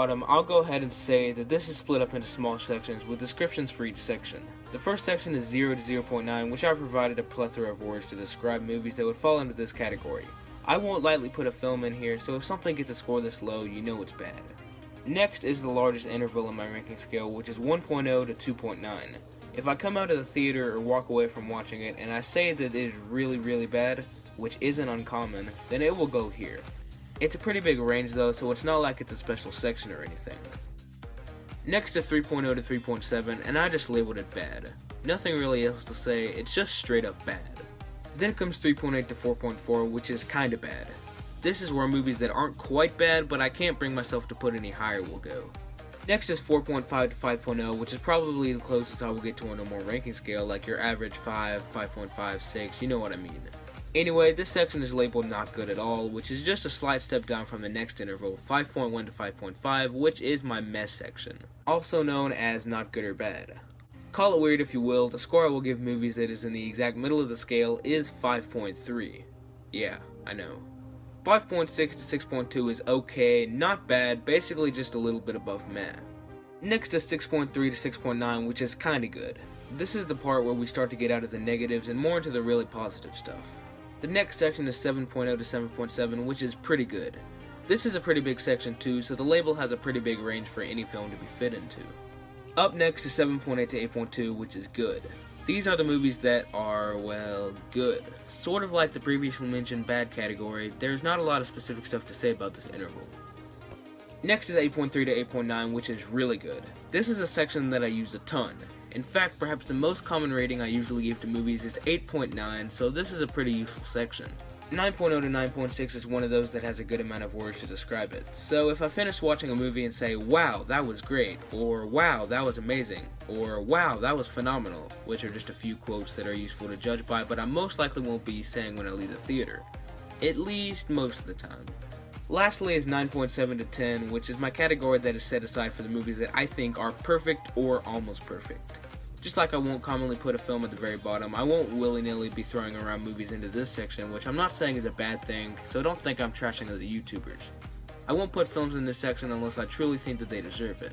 bottom, I'll go ahead and say that this is split up into small sections with descriptions for each section. The first section is 0 to 0.9, which I provided a plethora of words to describe movies that would fall into this category. I won't lightly put a film in here, so if something gets a score this low, you know it's bad. Next is the largest interval in my ranking scale, which is 1.0 to 2.9. If I come out of the theater or walk away from watching it and I say that it is really bad, which isn't uncommon, then it will go here. It's a pretty big range though, so it's not like it's a special section or anything. Next is 3.0 to 3.7, and I just labeled it bad. Nothing really else to say, it's just straight up bad. Then comes 3.8 to 4.4, which is kinda bad. This is where movies that aren't quite bad, but I can't bring myself to put any higher will go. Next is 4.5 to 5.0, which is probably the closest I will get to a normal ranking scale, like your average 5, 5.5, 6, you know what I mean. Anyway, this section is labeled not good at all, which is just a slight step down from the next interval, 5.1 to 5.5, which is my mess section, also known as not good or bad. Call it weird if you will, the score I will give movies that is in the exact middle of the scale is 5.3. Yeah, I know. 5.6 to 6.2 is okay, not bad, basically just a little bit above meh. Next is 6.3 to 6.9, which is kinda good. This is the part where we start to get out of the negatives and more into the really positive stuff. The next section is 7.0 to 7.7, which is pretty good. This is a pretty big section too, so the label has a pretty big range for any film to be fit into. Up next is 7.8 to 8.2, which is good. These are the movies that are, well, good. Sort of like the previously mentioned bad category, there's not a lot of specific stuff to say about this interval. Next is 8.3 to 8.9, which is really good. This is a section that I use a ton. In fact, perhaps the most common rating I usually give to movies is 8.9, so this is a pretty useful section. 9.0 to 9.6 is one of those that has a good amount of words to describe it. So if I finish watching a movie and say, wow, that was great, or wow, that was amazing, or wow, that was phenomenal, which are just a few quotes that are useful to judge by, but I most likely won't be saying when I leave the theater. At least most of the time. Lastly is 9.7 to 10, which is my category that is set aside for the movies that I think are perfect or almost perfect. Just like I won't commonly put a film at the very bottom, I won't willy-nilly be throwing around movies into this section, which I'm not saying is a bad thing, so don't think I'm trashing the YouTubers. I won't put films in this section unless I truly think that they deserve it.